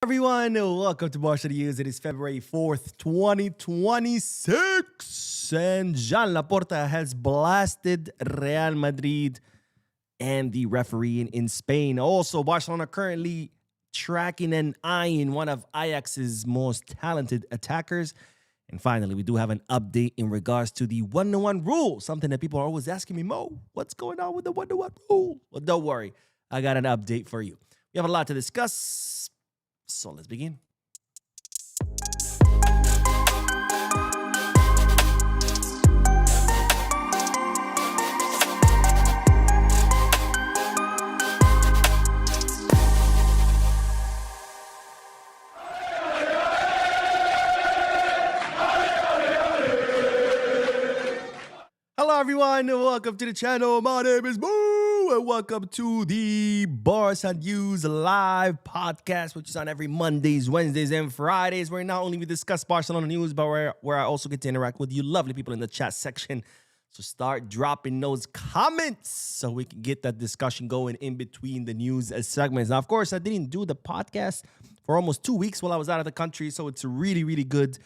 Everyone, welcome to Barca News. It is February 4th, 2026, and Jean Laporta has blasted Real Madrid and the referee in Spain. Also, Barcelona currently tracking and eyeing one of Ajax's most talented attackers. And finally, we do have an update in regards to the 1-1 rule, something that people are always asking me, Mo, what's going on with the 1-1 rule? Well, don't worry, I got an update for you. We have a lot to discuss, so let's begin. Hello everyone, and welcome to the channel. My name is Boo, and welcome to the Barca News live podcast, which is on every Mondays, Wednesdays, and Fridays, where not only we discuss Barcelona news, but where I also get to interact with you lovely people in the chat section. So start dropping those comments so we can get that discussion going in between the news segments. Now, of course, I didn't do the podcast for almost 2 weeks while I was out of the country, so it's really, really good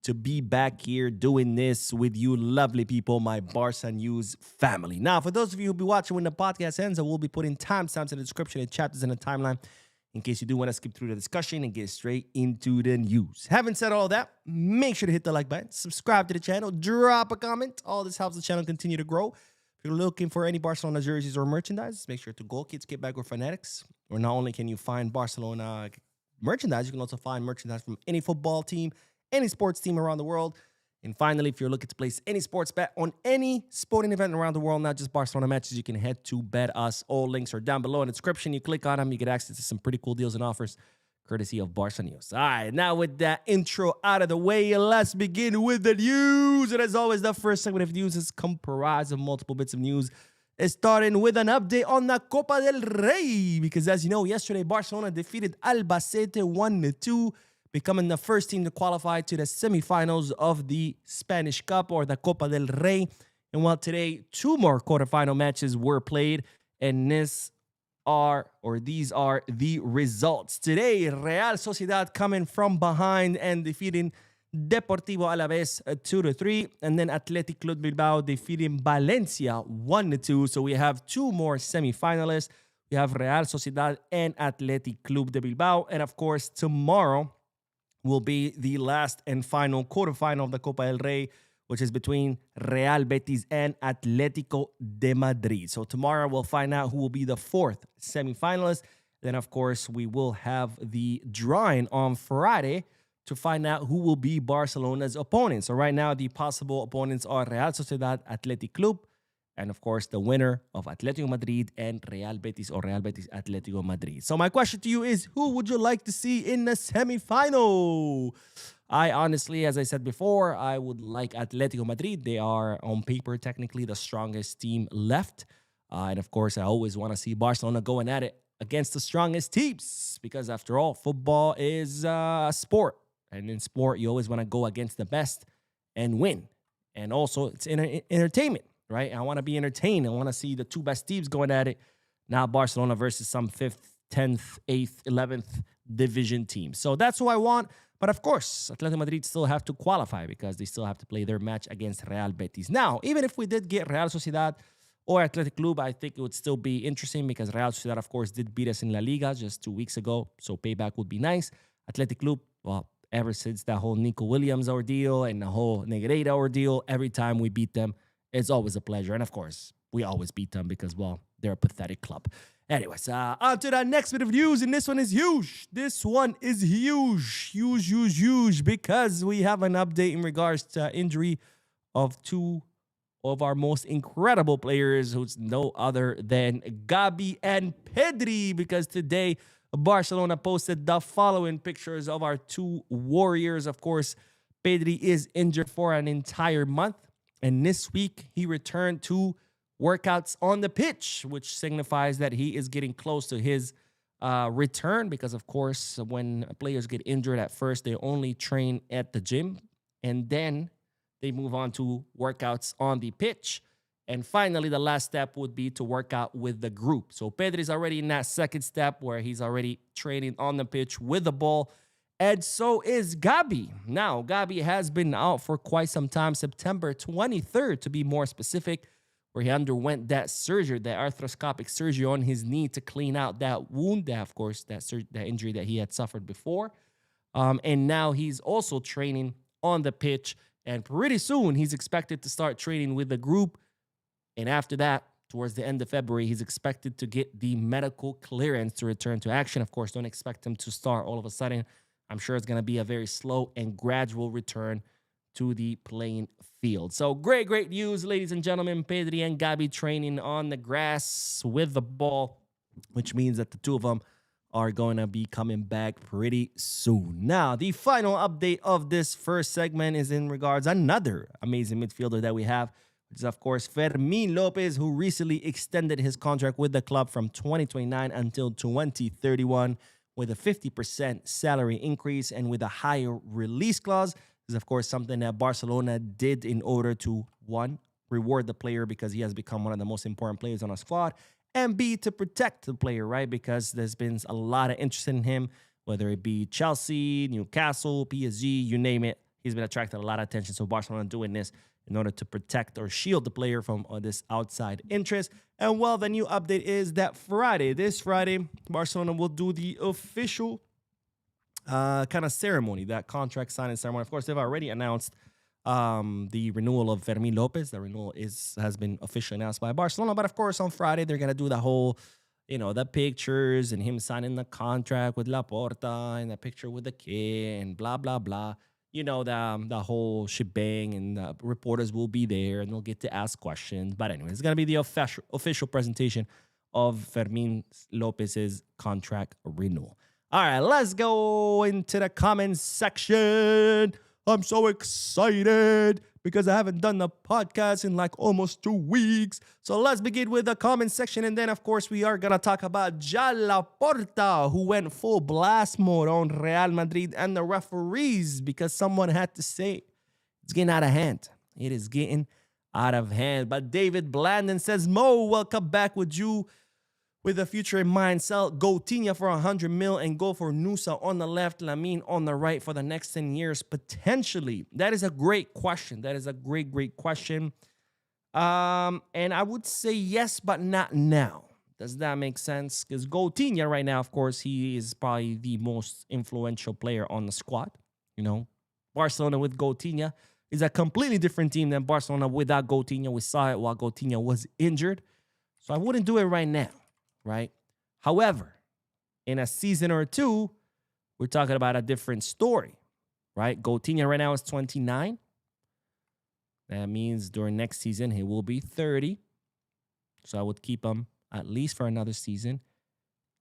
to be back here doing this with you lovely people, my Barca News family. Now, for those of you who'll be watching when the podcast ends, I will be putting timestamps in the description and chapters in the timeline in case you do want to skip through the discussion and get straight into the news. Having said all that, make sure to hit the like button, subscribe to the channel, drop a comment. All this helps the channel continue to grow. If you're looking for any Barcelona jerseys or merchandise, make sure to Go Kids Get Back or Fanatics, where not only can you find Barcelona merchandise, you can also find merchandise from any football team, any sports team around the world. And finally, if you're looking to place any sports bet on any sporting event around the world, not just Barcelona matches, you can head to Bet Us. All links are down below in the description. You click on them, you get access to some pretty cool deals and offers, courtesy of Barca News. All right, now with that intro out of the way, let's begin with the news. And as always, the first segment of news is comprised of multiple bits of news. It's starting with an update on the Copa del Rey, because as you know, yesterday Barcelona defeated Albacete 1-2, becoming the first team to qualify to the semifinals of the Spanish Cup or the Copa del Rey. And while today, 2 more quarterfinal matches were played, and these are the results. Today, Real Sociedad coming from behind and defeating Deportivo Alavés 2-3, and then Athletic Club Bilbao defeating Valencia 1-2. So we have 2 more semifinalists. We have Real Sociedad and Athletic Club de Bilbao. And of course, tomorrow will be the last and final quarterfinal of the Copa del Rey, which is between Real Betis and Atletico de Madrid. So tomorrow we'll find out who will be the 4th semifinalist. Then, of course, we will have the drawing on Friday to find out who will be Barcelona's opponents. So right now, the possible opponents are Real Sociedad, Athletic Club, and of course, the winner of Atletico Madrid and Real Betis or Real Betis Atletico Madrid. So my question to you is, who would you like to see in the semifinal? I honestly, as I said before, I would like Atletico Madrid. They are, on paper, technically the strongest team left. And of course, I always want to see Barcelona going at it against the strongest teams, because after all, football is a sport. And in sport, you always want to go against the best and win. And also, it's entertainment. Right? I want to be entertained. I want to see the 2 best teams going at it. Now Barcelona versus some 5th, 10th, 8th, 11th division teams. So that's who I want. But of course, Atletico Madrid still have to qualify because they still have to play their match against Real Betis. Now, even if we did get Real Sociedad or Athletic Club, I think it would still be interesting because Real Sociedad, of course, did beat us in La Liga just 2 weeks ago. So payback would be nice. Athletic Club, well, ever since that whole Nico Williams ordeal and the whole Negreira ordeal, every time we beat them, it's always a pleasure. And of course, we always beat them because, well, they're a pathetic club. Anyways, on to the next bit of news. And this one is huge. This one is huge. Huge. Because we have an update in regards to injury of 2 of our most incredible players, who's no other than Gavi and Pedri. Because today, Barcelona posted the following pictures of our 2 warriors. Of course, Pedri is injured for an entire month. And this week, he returned to workouts on the pitch, which signifies that he is getting close to his return. Because, of course, when players get injured at first, they only train at the gym. And then they move on to workouts on the pitch. And finally, the last step would be to work out with the group. So Pedri's already in that second step where he's already training on the pitch with the ball. And so is Gavi. Now, Gavi has been out for quite some time, September 23rd to be more specific, where he underwent that surgery, that arthroscopic surgery on his knee to clean out that wound, that injury that he had suffered before. And now he's also training on the pitch. And pretty soon, he's expected to start training with the group. And after that, towards the end of February, he's expected to get the medical clearance to return to action. Of course, don't expect him to start all of a sudden. I'm sure it's going to be a very slow and gradual return to the playing field. So great news, ladies and gentlemen. Pedri and Gavi training on the grass with the ball, which means that the two of them are going to be coming back pretty soon. Now, the final update of this first segment is in regards to another amazing midfielder that we have, which is, of course, Fermin Lopez, who recently extended his contract with the club from 2029 until 2031 with a 50% salary increase and with a higher release clause. This is, of course, something that Barcelona did in order to, one, reward the player because he has become one of the most important players on our squad, and B, to protect the player, right? Because there's been a lot of interest in him, whether it be Chelsea, Newcastle, PSG, you name it. He's been attracting a lot of attention. So Barcelona doing this in order to protect or shield the player from this outside interest. And well, the new update is that this Friday, Barcelona will do the official kind of ceremony, that contract signing ceremony. Of course, they've already announced the renewal of Fermin Lopez. The renewal has been officially announced by Barcelona. But of course, on Friday, they're going to do the whole, the pictures and him signing the contract with Laporta and the picture with the kid and blah, blah, blah. The whole shebang, and the reporters will be there and they'll get to ask questions. But anyway, it's going to be the official presentation of Fermin Lopez's contract renewal. All right, let's go into the comments section. I'm so excited because I haven't done the podcast in like almost 2 weeks. So let's begin with the comment section. And then, of course, we are going to talk about Laporta, who went full blast mode on Real Madrid and the referees because someone had to say it's getting out of hand. It is getting out of hand. But David Blandon says, Mo, welcome back with you. With the future in mind, sell Coutinho for 100 mil and go for Nusa on the left, Lamine on the right for the next 10 years, potentially. That is a great question. That is a great question. And I would say yes, but not now. Does that make sense? Because Coutinho right now, of course, he is probably the most influential player on the squad. Barcelona with Coutinho is a completely different team than Barcelona without Coutinho. We saw it while Coutinho was injured. So I wouldn't do it right now. Right? However, in a season or two, we're talking about a different story, right? Coutinho right now is 29. That means during next season, he will be 30. So I would keep him at least for another season.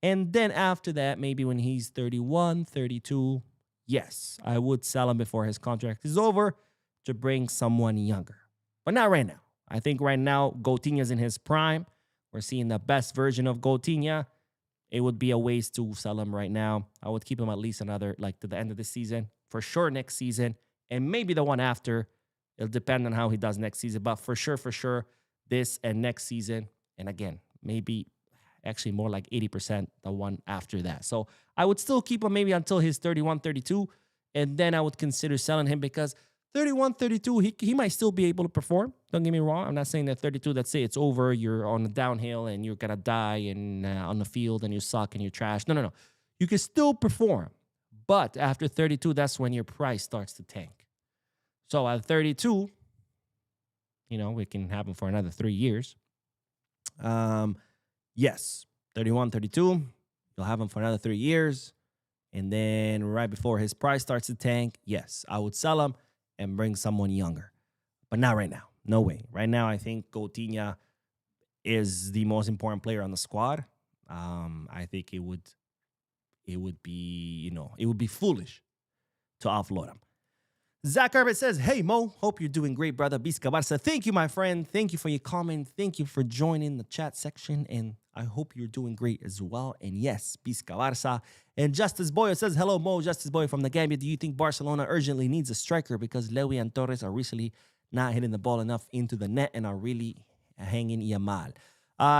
And then after that, maybe when he's 31, 32, yes, I would sell him before his contract is over to bring someone younger. But not right now. I think right now, Coutinho's in his prime. We're seeing the best version of Coutinho. It would be a waste to sell him right now. I would keep him at least another, to the end of the season. For sure next season. And maybe the one after. It'll depend on how he does next season. But for sure, this and next season. And again, maybe actually more like 80% the one after that. So I would still keep him maybe until he's 31, 32. And then I would consider selling him because 31, 32, he might still be able to perform. Don't get me wrong. I'm not saying that 32, that's it. It's over. You're on the downhill and you're going to die and on the field and you suck and you're trash. No. You can still perform. But after 32, that's when your price starts to tank. So at 32, we can have him for another 3 years. Yes, 31, 32, you'll have him for another 3 years. And then right before his price starts to tank, yes, I would sell him and bring someone younger. But not right now. No way. Right now, I think Coutinho is the most important player on the squad. I think it would be foolish to offload him. Zach Arbit says, hey, Mo, hope you're doing great, brother. Bisca Barça. Thank you, my friend. Thank you for your comment. Thank you for joining the chat section. And I hope you're doing great as well. And yes, Bisca Barça. And Justice Boy says, hello, Mo. Justice Boy from the Gambia. Do you think Barcelona urgently needs a striker because Lewy and Torres are recently not hitting the ball enough into the net and are really hanging Yamal.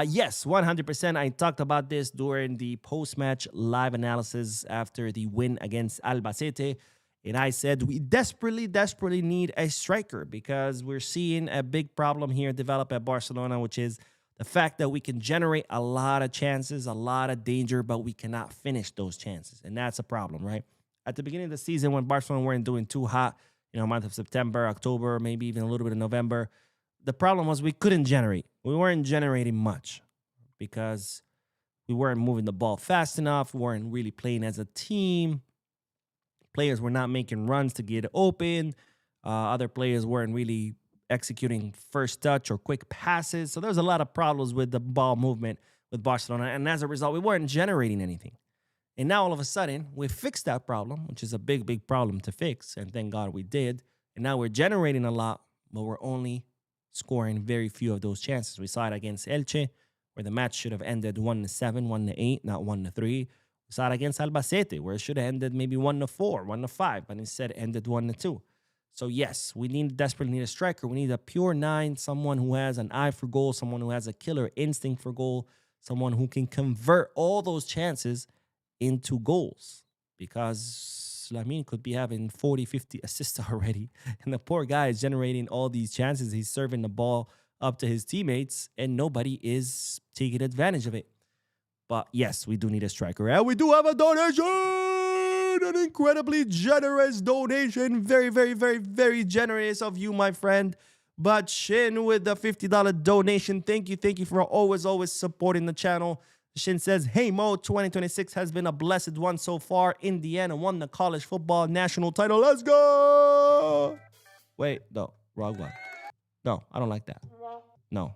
Yes, 100%. I talked about this during the post-match live analysis after the win against Albacete. And I said we desperately, desperately need a striker because we're seeing a big problem here develop at Barcelona, which is the fact that we can generate a lot of chances, a lot of danger, but we cannot finish those chances. And that's a problem, right? At the beginning of the season, when Barcelona weren't doing too hot, month of September, October, maybe even a little bit of November, the problem was we couldn't generate. We weren't generating much because we weren't moving the ball fast enough. We weren't really playing as a team. Players were not making runs to get open. Other players weren't really executing first touch or quick passes. So there's a lot of problems with the ball movement with Barcelona. And as a result, we weren't generating anything. And now all of a sudden, we fixed that problem, which is a big, big problem to fix. And thank God we did. And now we're generating a lot, but we're only scoring very few of those chances. We saw it against Elche, where the match should have ended 1-7, 1-8, not 1-3. We saw it against Albacete, where it should have ended maybe 1-4, 1-5, but instead it ended 1-2. So yes, we desperately need a striker. We need a pure 9, someone who has an eye for goal, someone who has a killer instinct for goal, someone who can convert all those chances into goals. Because Lamine could be having 40, 50 assists already. And the poor guy is generating all these chances. He's serving the ball up to his teammates, and nobody is taking advantage of it. But yes, we do need a striker. And we do have a donation! An incredibly generous donation. Very, very, very, very generous of you, my friend. But Shin with the $50 donation. Thank you for always supporting the channel. Shin says, hey Mo, 2026 has been a blessed one so far. Indiana won the college football national title. Let's go! Wait, no, wrong one. No, I don't like that. No.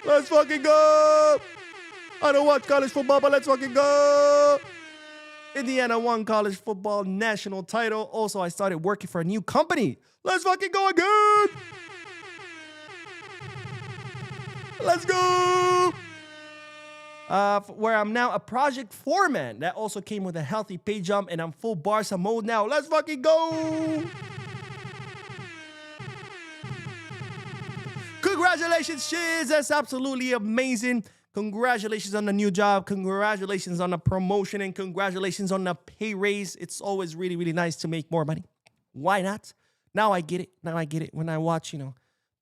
Let's fucking go! I don't watch college football, but let's fucking go! Indiana won college football national title. Also, I started working for a new company. Let's fucking go again! Let's go! Where I'm now a project foreman. That also came with a healthy pay jump, and I'm full Barca mode now. Let's fucking go! Congratulations, Shiz. That's absolutely amazing. Congratulations on the new job. Congratulations on the promotion, and congratulations on the pay raise. It's always really, really nice to make more money. Why not? Now I get it. When I watch,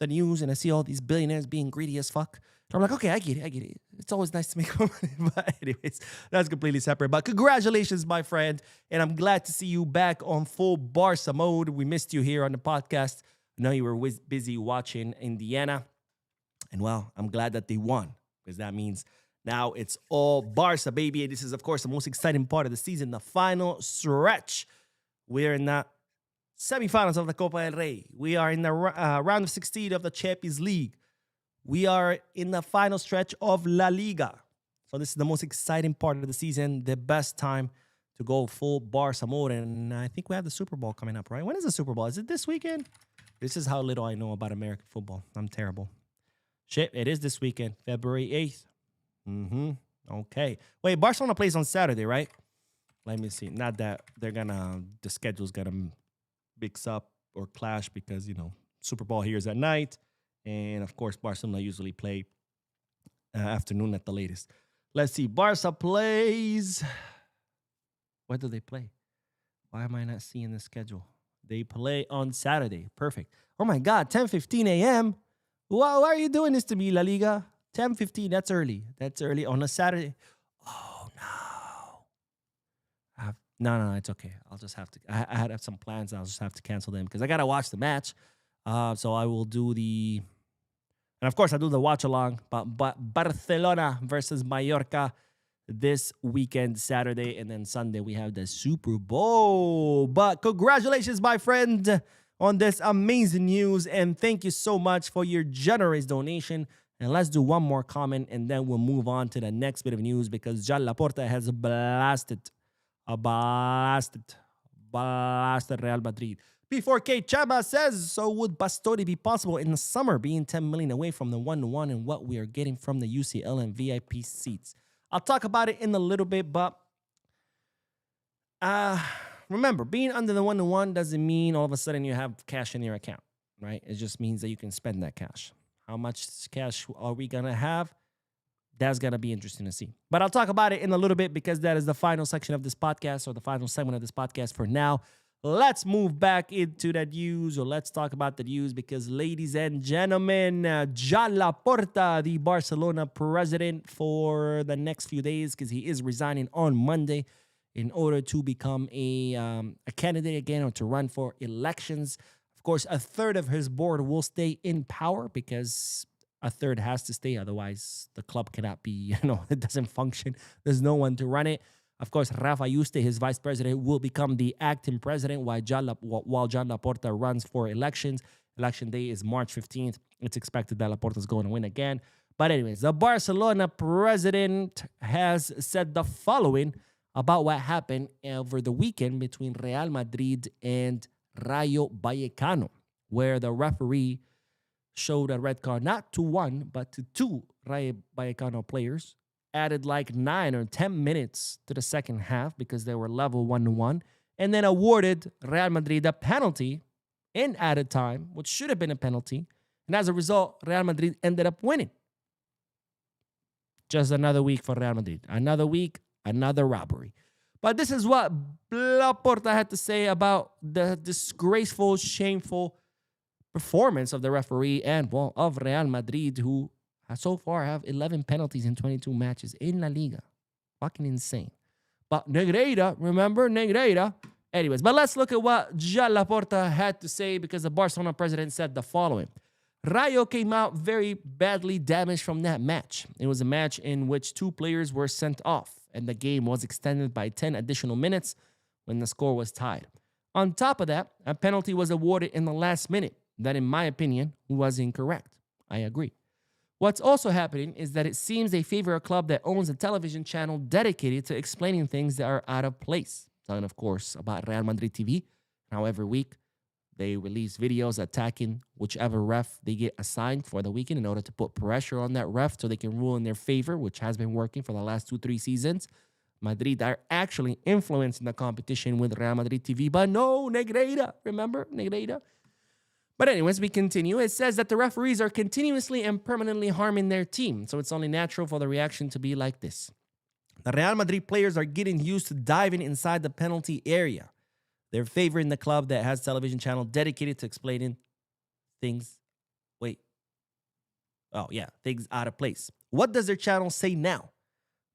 the news and I see all these billionaires being greedy as fuck, I'm like, okay, I get it. It's always nice to make more money. But anyways, that's completely separate. But congratulations, my friend. And I'm glad to see you back on full Barca mode. We missed you here on the podcast. I know you were busy watching Indiana. And well, I'm glad that they won, because that means now it's all Barca, baby. And this is, of course, the most exciting part of the season, the final stretch. We're in the semifinals of the Copa del Rey. We are in the round of 16 of the Champions League. We are in the final stretch of La Liga. So this is the most exciting part of the season, the best time to go full Barca mode. And I think we have the Super Bowl coming up, right? When is the Super Bowl? Is it this weekend? This is how little I know about American football. I'm terrible. Shit, it is this weekend, February 8th. Okay. Wait, Barcelona plays on Saturday, right? Let me see. Not that the schedule's gonna mix up or clash because, Super Bowl here is at night. And, of course, Barcelona usually play afternoon at the latest. Let's see. Barca plays. Where do they play? Why am I not seeing the schedule? They play on Saturday. Perfect. Oh, my God. 10:15 a.m. Why are you doing this to me, La Liga? 10:15. That's early. That's early on a Saturday. Oh, no. No, it's okay. I'll just have to. I had some plans. I'll just have to cancel them because I got to watch the match. So I will do and of course I do the watch along, but Barcelona versus Mallorca this weekend, Saturday, and then Sunday we have the Super Bowl. But congratulations, my friend, on this amazing news, and thank you so much for your generous donation. And let's do one more comment, and then we'll move on to the next bit of news because Laporta has blasted Real Madrid. P4K Chama says, so would Bastoni be possible in the summer, being 10 million away from the 1-1 and what we are getting from the UCL and VIP seats? I'll talk about it in a little bit, but remember, being under the 1-1 doesn't mean all of a sudden you have cash in your account, right? It just means that you can spend that cash. How much cash are we going to have? That's going to be interesting to see. But I'll talk about it in a little bit because that is the final section of this podcast, or the final segment of this podcast for now. Let's move back into the news, or let's talk about the news because, ladies and gentlemen, Laporta, the Barcelona president for the next few days, because he is resigning on Monday in order to become a candidate again, or to run for elections. Of course, a third of his board will stay in power because a third has to stay. Otherwise, the club cannot be, it doesn't function. There's no one to run it. Of course, Rafa Yuste, his vice president, will become the acting president while John Laporta runs for elections. Election day is March 15th. It's expected that Laporta is going to win again. But anyways, the Barcelona president has said the following about what happened over the weekend between Real Madrid and Rayo Vallecano, where the referee showed a red card not to one, but to two Rayo Vallecano players, added like 9 or 10 minutes to the second half because they were level 1-1, and then awarded Real Madrid a penalty in added time, which should have been a penalty. And as a result, Real Madrid ended up winning. Just another week for Real Madrid. Another week, another robbery. But this is what Laporta had to say about the disgraceful, shameful performance of the referee and, well, of Real Madrid, who so far have 11 penalties in 22 matches in La Liga. Fucking insane. But Negreira, remember? Negreira. Anyways, but let's look at what Laporta had to say, because the Barcelona president said the following. Rayo came out very badly damaged from that match. It was a match in which 2 players were sent off, and the game was extended by 10 additional minutes when the score was tied. On top of that, a penalty was awarded in the last minute that, in my opinion, was incorrect. I agree. What's also happening is that it seems they favor a club that owns a television channel dedicated to explaining things that are out of place. Talking, of course, about Real Madrid TV. Now, every week, they release videos attacking whichever ref they get assigned for the weekend in order to put pressure on that ref so they can rule in their favor, which has been working for the last 2-3 seasons. Madrid are actually influencing the competition with Real Madrid TV, but no, Negreira. Remember? Negreira. But anyways, we continue. It says that the referees are continuously and permanently harming their team, so it's only natural for the reaction to be like this. The Real Madrid players are getting used to diving inside the penalty area. They're favoring the club that has a television channel dedicated to explaining things. Things out of place. What does their channel say now?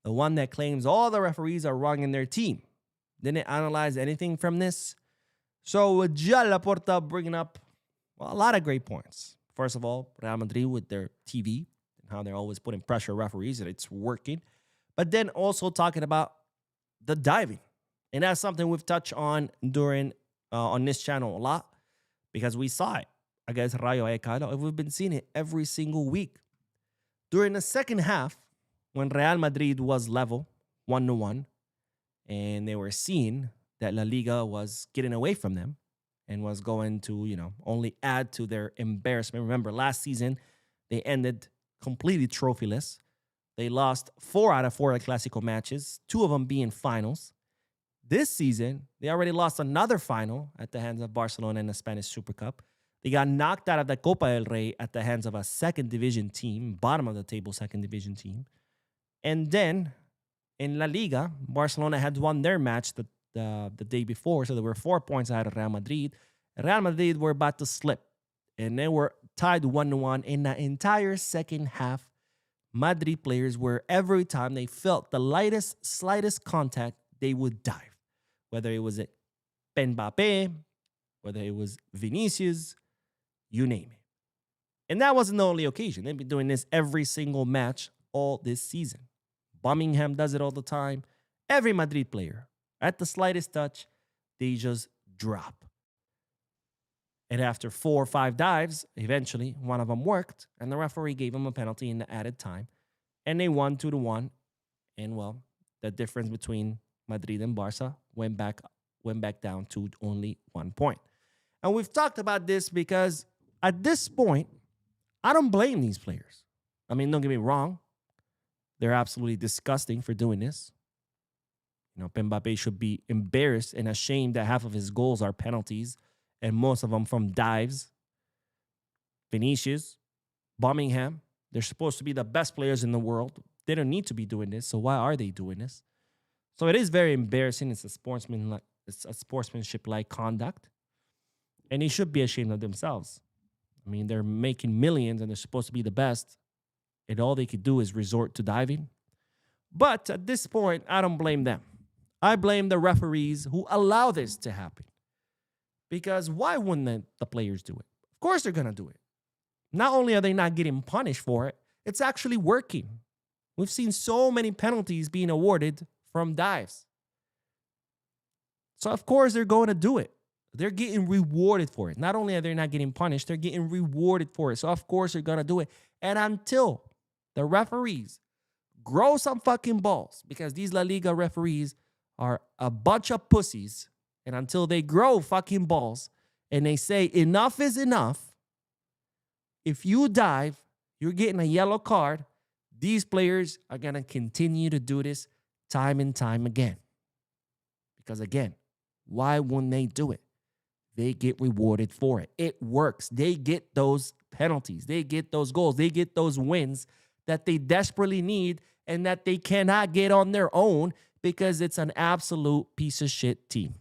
The one that claims all the referees are wrong in their team. Didn't analyze anything from this. So, Laporta bringing up a lot of great points. First of all, Real Madrid with their TV and how they're always putting pressure on referees, and it's working. But then also talking about the diving. And that's something we've touched on during on this channel a lot, because we saw it against Rayo Vallecano, and we've been seeing it every single week. During the second half, when Real Madrid was level 1-1, and they were seeing that La Liga was getting away from them, and was going to, only add to their embarrassment. Remember, last season, they ended completely trophyless. They lost 4 out of 4 El Clasico matches, 2 of them being finals. This season, they already lost another final at the hands of Barcelona in the Spanish Super Cup. They got knocked out of the Copa del Rey at the hands of a second division team, bottom of the table second division team. And then, in La Liga, Barcelona had won their match the day before, so they were 4 points ahead of Real Madrid. Real Madrid were about to slip, and they were tied 1-1 in the entire second half. Madrid players were, every time they felt the slightest contact, they would dive. Whether it was Mbappe, whether it was Vinicius, you name it. And that wasn't the only occasion. They've been doing this every single match all this season. Birmingham does it all the time. Every Madrid player, at the slightest touch, they just drop. And after 4 or 5 dives, eventually one of them worked, and the referee gave them a penalty in the added time. And they won 2-1. And, well, the difference between Madrid and Barca went back down to only 1 point. And we've talked about this because at this point, I don't blame these players. I mean, don't get me wrong. They're absolutely disgusting for doing this. Mbappe should be embarrassed and ashamed that half of his goals are penalties and most of them from dives. Vinicius, Birmingham. They're supposed to be the best players in the world. They don't need to be doing this. So why are they doing this? So it is very embarrassing. It's a sportsmanship-like conduct. And they should be ashamed of themselves. I mean, they're making millions and they're supposed to be the best. And all they could do is resort to diving. But at this point, I don't blame them. I blame the referees who allow this to happen. Because why wouldn't the players do it? Of course they're going to do it. Not only are they not getting punished for it, it's actually working. We've seen so many penalties being awarded from dives. So of course they're going to do it. They're getting rewarded for it. Not only are they not getting punished, they're getting rewarded for it. So of course they're going to do it. And until the referees grow some fucking balls, because these La Liga referees are a bunch of pussies, and until they grow fucking balls and they say enough is enough, if you dive, you're getting a yellow card, these players are going to continue to do this time and time again. Because again, why wouldn't they do it? They get rewarded for it. It works. They get those penalties. They get those goals. They get those wins that they desperately need and that they cannot get on their own because it's an absolute piece of shit team.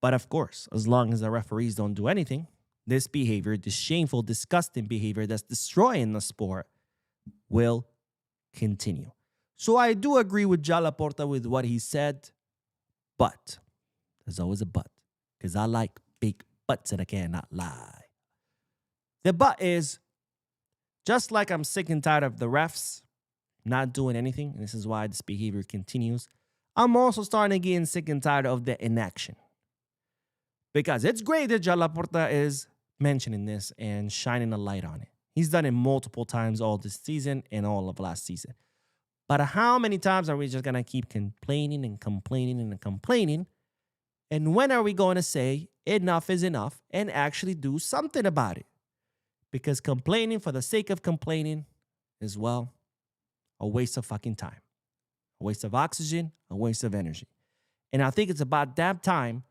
But of course, as long as the referees don't do anything, this behavior, this shameful, disgusting behavior that's destroying the sport will continue. So I do agree with Laporta with what he said, but there's always a but, because I like big butts and I cannot lie. The but is, just like I'm sick and tired of the refs not doing anything, and this is why this behavior continues, I'm also starting to get sick and tired of the inaction. Because it's great that Laporta is mentioning this and shining a light on it. He's done it multiple times all this season and all of last season. But how many times are we just going to keep complaining and complaining and complaining? And when are we going to say enough is enough and actually do something about it? Because complaining for the sake of complaining is, well, a waste of fucking time. A waste of oxygen, a waste of energy. And I think it's about damn time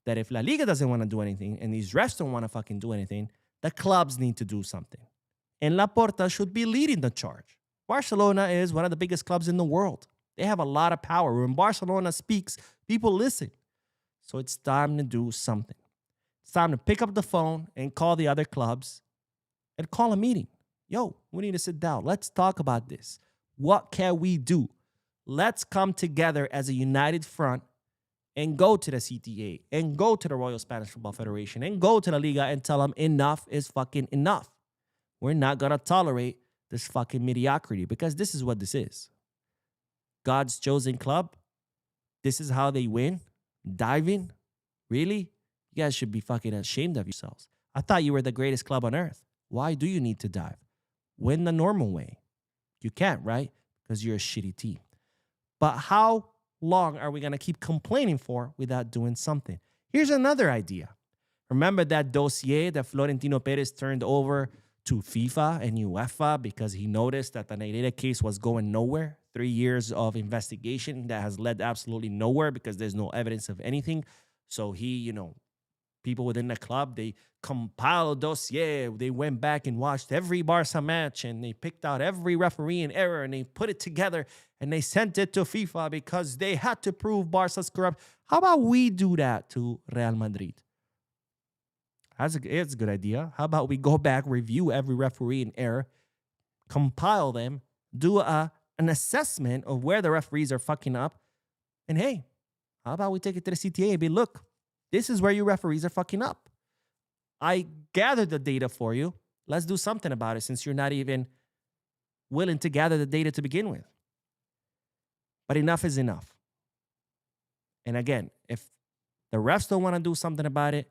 that if La Liga doesn't want to do anything and these refs don't want to fucking do anything, the clubs need to do something. And Laporta should be leading the charge. Barcelona is one of the biggest clubs in the world. They have a lot of power. When Barcelona speaks, people listen. So it's time to do something. It's time to pick up the phone and call the other clubs and call a meeting. Yo, we need to sit down. Let's talk about this. What can we do? Let's come together as a united front and go to the CTA and go to the Royal Spanish Football Federation and go to the Liga and tell them enough is fucking enough. We're not going to tolerate this fucking mediocrity, because this is what this is. God's chosen club. This is how they win. Diving? Really? You guys should be fucking ashamed of yourselves. I thought you were the greatest club on earth. Why do you need to dive? Win the normal way. You can't, right? Because you're a shitty team. But how long are we going to keep complaining for without doing something? Here's another idea. Remember that dossier that Florentino Perez turned over to FIFA and UEFA because he noticed that the Negrera case was going nowhere? 3 years of investigation that has led absolutely nowhere because there's no evidence of anything. So he, people within the club, they compiled a dossier. They went back and watched every Barca match and they picked out every referee in error and they put it together and they sent it to FIFA because they had to prove Barca's corrupt. How about we do that to Real Madrid? It's a good idea. How about we go back, review every referee in error, compile them, do an assessment of where the referees are fucking up, and hey, how about we take it to the CTA and be, look, this is where your referees are fucking up. I gathered the data for you. Let's do something about it since you're not even willing to gather the data to begin with. But enough is enough. And again, if the refs don't want to do something about it,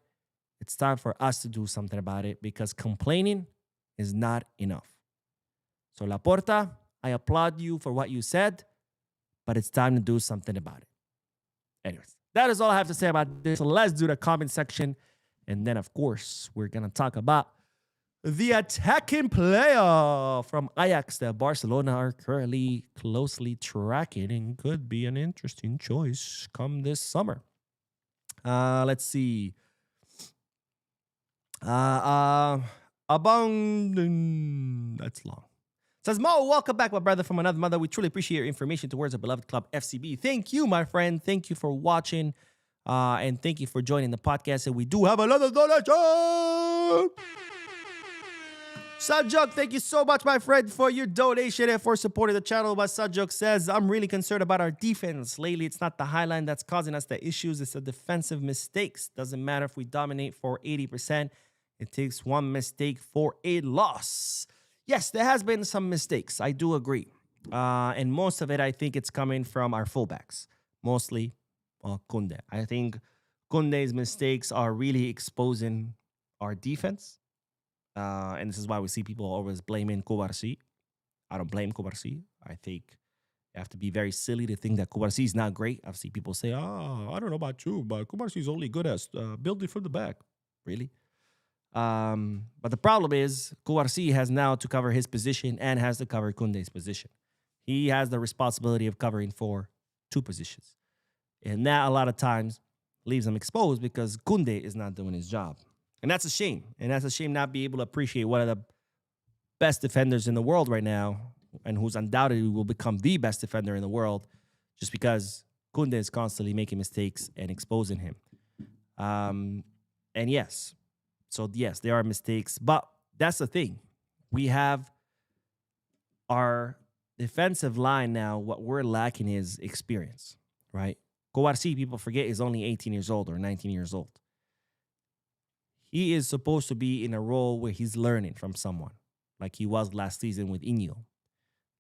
it's time for us to do something about it because complaining is not enough. So Laporta, I applaud you for what you said, but it's time to do something about it. Anyways, that is all I have to say about this. So let's do the comment section. And then, of course, we're going to talk about the attacking player from Ajax that Barcelona are currently closely tracking and could be an interesting choice come this summer. Let's see. That's long. Says Mo, welcome back, my brother from another mother. We truly appreciate your information towards our beloved club, FCB. Thank you, my friend. Thank you for watching. And thank you for joining the podcast. And we do have another donation. Sajok, thank you so much, my friend, for your donation and for supporting the channel. But Sajok says, I'm really concerned about our defense. Lately, it's not the high line that's causing us the issues. It's the defensive mistakes. Doesn't matter if we dominate for 80%. It takes one mistake for a loss. Yes, there has been some mistakes. I do agree. And most of it, I think it's coming from our fullbacks. Mostly Kunde. I think Kunde's mistakes are really exposing our defense. And this is why we see people always blaming Kubarsi. I don't blame Kubarsi. I think you have to be very silly to think that Kubarsi is not great. I've seen people say, I don't know about you, but Kubarsi is only good at building from the back. Really? But the problem is Kubarsi has now to cover his position and has to cover Kunde's position. He has the responsibility of covering for two positions. And that a lot of times leaves him exposed because Kunde is not doing his job. And that's a shame. And that's a shame not be able to appreciate one of the best defenders in the world right now and who's undoubtedly will become the best defender in the world just because Kunde is constantly making mistakes and exposing him. And yes, there are mistakes. But that's the thing. We have our defensive line now. What we're lacking is experience, right? Kubarsi, people forget, is only 18 years old or 19 years old. He is supposed to be in a role where he's learning from someone, like he was last season with Iñigo,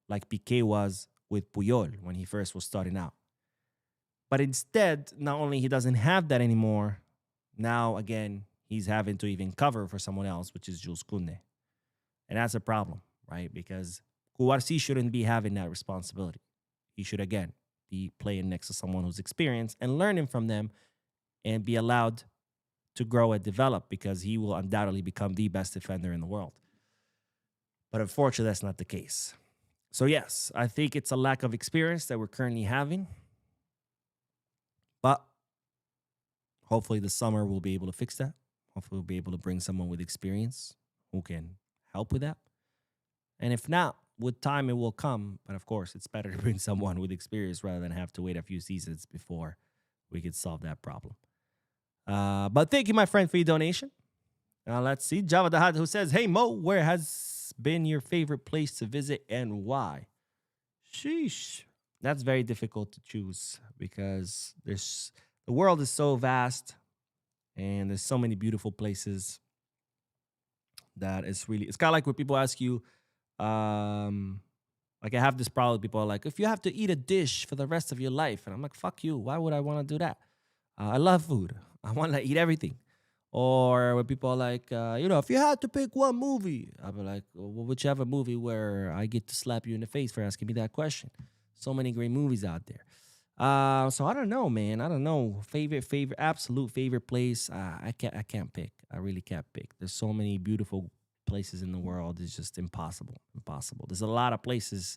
like Piqué was with Puyol when he first was starting out. But instead, not only he doesn't have that anymore, now, again, he's having to even cover for someone else, which is Jules Koundé. And that's a problem, right? Because Kubarsi shouldn't be having that responsibility. He should, again, be playing next to someone who's experienced and learning from them and be allowed to grow and develop because he will undoubtedly become the best defender in the world. But unfortunately, that's not the case. So yes, I think it's a lack of experience that we're currently having. But hopefully the summer we'll be able to fix that. Hopefully we'll be able to bring someone with experience who can help with that. And if not, with time it will come. But of course, it's better to bring someone with experience rather than have to wait a few seasons before we could solve that problem. But thank you, my friend, for your donation. Let's see. Java Dahad, who says, hey, Mo, where has been your favorite place to visit and why? Sheesh. That's very difficult to choose because the world is so vast and there's so many beautiful places that it's kind of like when people ask you, like I have this problem. People are like, if you have to eat a dish for the rest of your life. And I'm like, fuck you. Why would I want to do that? I love food. I want to eat everything. Or when people are like, if you had to pick one movie, I'll be like, well, whichever movie where I get to slap you in the face for asking me that question. So many great movies out there. So I don't know, man. I don't know. Absolute favorite place. I can't pick. I really can't pick. There's so many beautiful places in the world. It's just impossible. There's a lot of places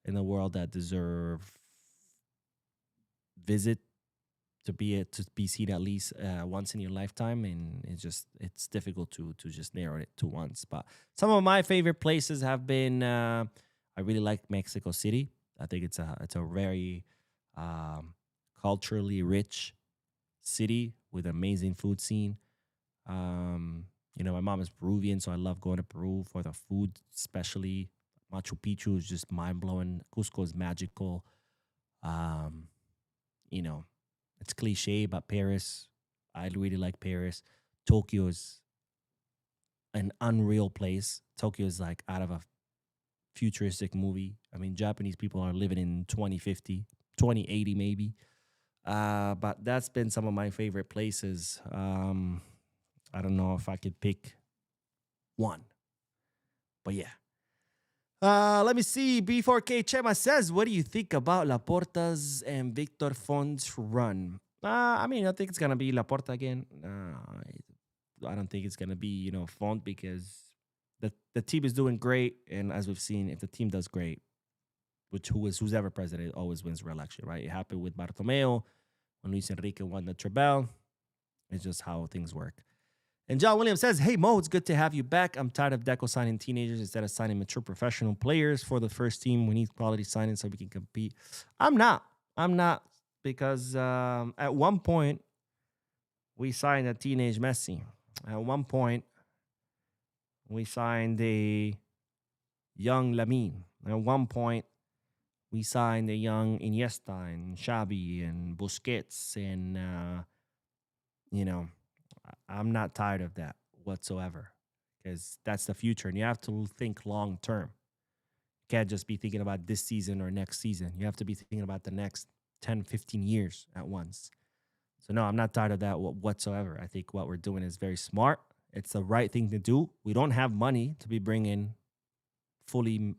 in the world that deserve visit to be seen at least once in your lifetime, and it's difficult to just narrow it to once. But some of my favorite places have been I really like Mexico City. I think it's a very culturally rich city with amazing food scene. My mom is Peruvian, so I love going to Peru for the food, especially Machu Picchu is just mind blowing. Cusco is magical. It's cliche, but Paris, I really like Paris. Tokyo is an unreal place. Tokyo is like out of a futuristic movie. I mean, Japanese people are living in 2050, 2080 maybe. But that's been some of my favorite places. I don't know if I could pick one. But yeah. Let me see. B4K Chema says, what do you think about Laporta's and Victor Font's run? I think it's going to be Laporta again. I don't think it's going to be, Font because the team is doing great. And as we've seen, if the team does great, who's ever president always wins re-election, right? It happened with Bartomeu when Luis Enrique won the Trebel. It's just how things work. And John Williams says, hey, Mo, it's good to have you back. I'm tired of Deco signing teenagers instead of signing mature professional players for the first team. We need quality signings so we can compete. I'm not because at one point we signed a teenage Messi. At one point we signed a young Lamine. At one point we signed a young Iniesta and Xavi and Busquets. And, I'm not tired of that whatsoever because that's the future. And you have to think long term. You can't just be thinking about this season or next season. You have to be thinking about the next 10, 15 years at once. So, no, I'm not tired of that whatsoever. I think what we're doing is very smart. It's the right thing to do. We don't have money to be bringing fully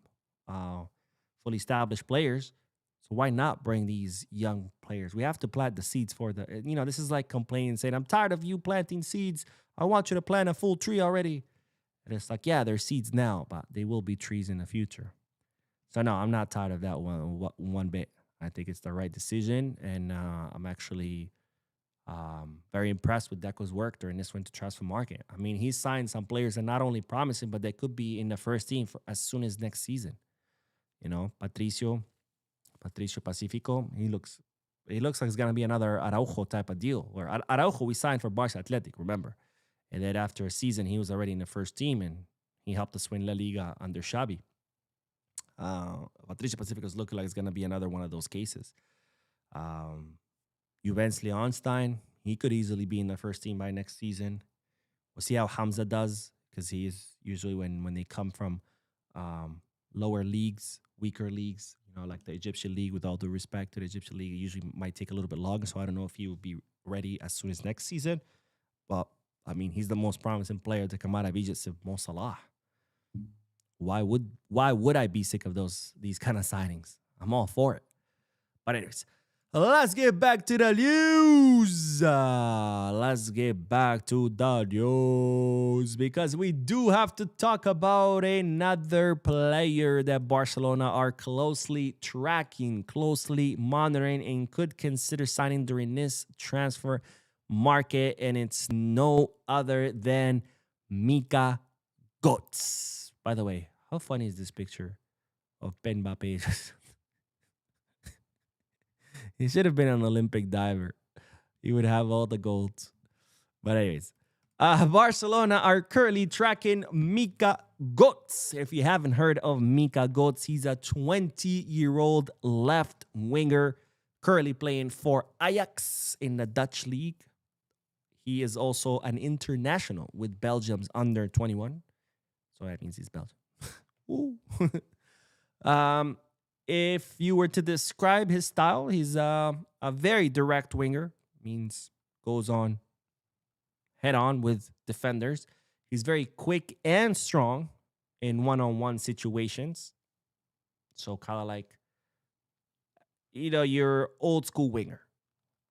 established players. So why not bring these young players? We have to plant the seeds for this is like complaining, saying, I'm tired of you planting seeds. I want you to plant a full tree already. And it's like, yeah, they're seeds now, but they will be trees in the future. So no, I'm not tired of that one bit. I think it's the right decision. And I'm actually very impressed with Deco's work during this winter transfer market. I mean, he's signed some players that are not only promising, but they could be in the first team for as soon as next season. Patricio Pacifico, he looks like it's going to be another Araujo type of deal. Where Araujo, we signed for Barça Athletic, remember? And then after a season, he was already in the first team, and he helped us win La Liga under Xavi. Patricio Pacifico is looking like it's going to be another one of those cases. Juvens Leonstein, he could easily be in the first team by next season. We'll see how Hamza does, because he is usually when they come from lower leagues, weaker leagues, like the Egyptian league, with all due respect to the Egyptian league, it usually might take a little bit longer. So I don't know if he will be ready as soon as next season. But, I mean, he's the most promising player to come out of Egypt since Mo Salah. Why would I be sick of these kind of signings? I'm all for it. But anyways, let's get back to the news. Because we do have to talk about another player that Barcelona are closely tracking, closely monitoring, and could consider signing during this transfer market. And it's no other than Mika Götze. By the way, how funny is this picture of Ben Mbappe? He should have been an Olympic diver. He would have all the golds. But anyways, Barcelona are currently tracking Mika Götze. If you haven't heard of Mika Götze, he's a 20-year-old left winger currently playing for Ajax in the Dutch league. He is also an international with Belgium's under 21. So that means he's Belgian. Ooh. If you were to describe his style, he's a very direct winger. Means goes on head on with defenders. He's very quick and strong in one-on-one situations. So kind of like, your old school winger,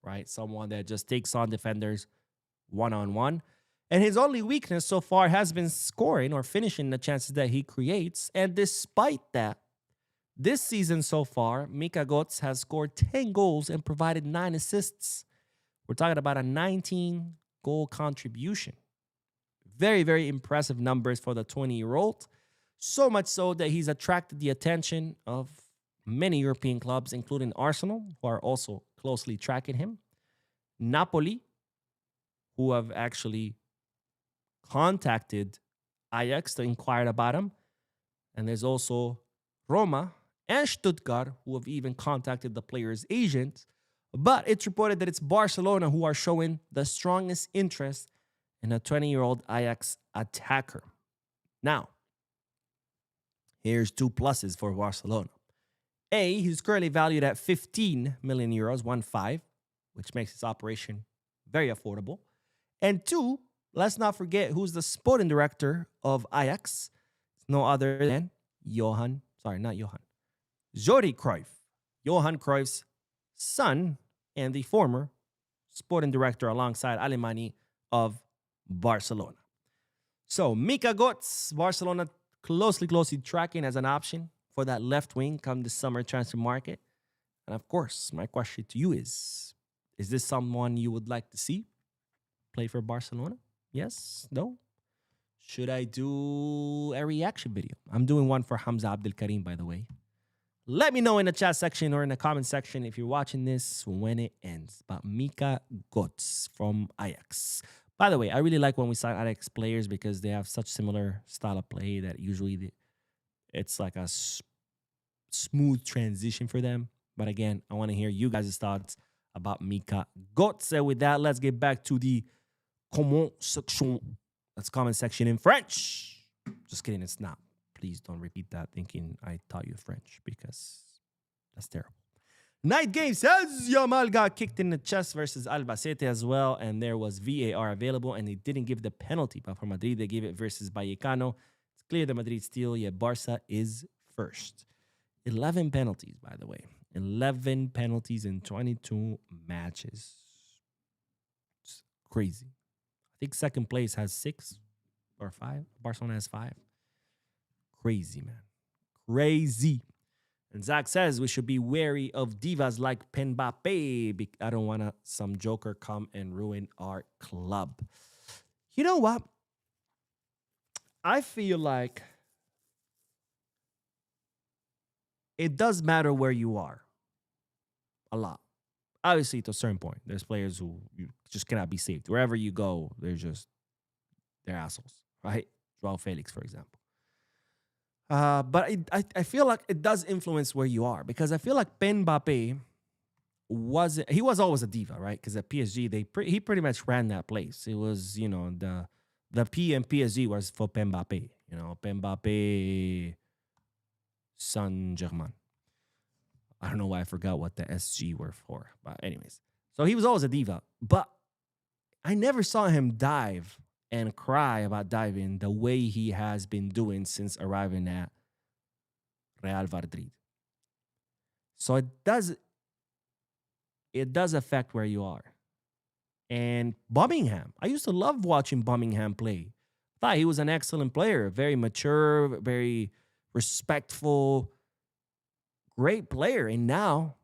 right? Someone that just takes on defenders one-on-one. And his only weakness so far has been scoring or finishing the chances that he creates. And despite that, this season so far, Mika Götze has scored 10 goals and provided 9 assists. We're talking about a 19-goal contribution. Very, very impressive numbers for the 20-year-old. So much so that he's attracted the attention of many European clubs, including Arsenal, who are also closely tracking him. Napoli, who have actually contacted Ajax to inquire about him. And there's also Roma and Stuttgart, who have even contacted the player's agent. But it's reported that it's Barcelona who are showing the strongest interest in a 20-year-old Ajax attacker. Now, here's 2 pluses for Barcelona. A, he's currently valued at 15 million euros, 1-5, which makes his operation very affordable. And 2, let's not forget who's the sporting director of Ajax. It's no other than Jordi Cruyff, Johan Cruyff's son and the former sporting director alongside Alemany of Barcelona. So Mika Götze, Barcelona closely tracking as an option for that left wing come the summer transfer market. And of course, my question to you is this someone you would like to see play for Barcelona? Yes? No? Should I do a reaction video? I'm doing one for Hamza Abdel Karim, by the way. Let me know in the chat section or in the comment section if you're watching this when it ends. About Mika Götze from Ajax. By the way, I really like when we sign Ajax players because they have such similar style of play that usually it's like a smooth transition for them. But again, I want to hear you guys' thoughts about Mika Götze. With that, let's get back to the comment section. That's comment section in French. Just kidding, it's not. Please don't repeat that thinking I taught you French because that's terrible. Night game says Yamal got kicked in the chest versus Albacete as well, and there was VAR available, and they didn't give the penalty. But for Madrid, they gave it versus Vallecano. It's clear that Madrid still, yet Barca is first. 11 penalties, by the way. 11 penalties in 22 matches. It's crazy. I think second place has 6 or 5. Barcelona has 5. Crazy, man. Crazy. And Zach says we should be wary of divas like Mbappe. I don't want some joker come and ruin our club. You know what? I feel like it does matter where you are. A lot. Obviously, to a certain point. There's players who you just cannot be saved. Wherever you go, they're assholes, right? Joao Felix, for example. But I feel like it does influence where you are because I feel like Mbappe was always a diva, right? Because at PSG, he pretty much ran that place. It was, the P and PSG was for Mbappe. Mbappe Saint-Germain. I don't know why I forgot what the SG were for. But anyways, so he was always a diva. But I never saw him dive and cry about diving the way he has been doing since arriving at Real Madrid. So it does affect where you are. And Birmingham, I used to love watching Birmingham play. I thought he was an excellent player, very mature, very respectful, great player. And now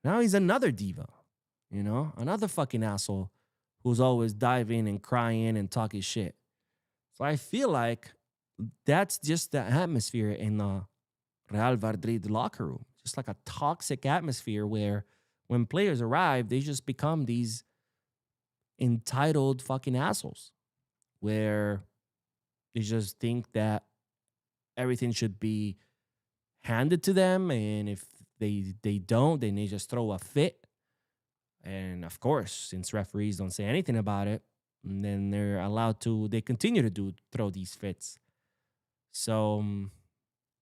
he's another diva, another fucking asshole who's always diving and crying and talking shit. So I feel like that's just the atmosphere in the Real Madrid locker room. Just like a toxic atmosphere where when players arrive, they just become these entitled fucking assholes where they just think that everything should be handed to them. And if they don't, then they just throw a fit. And of course, since referees don't say anything about it, then they continue to throw these fits. So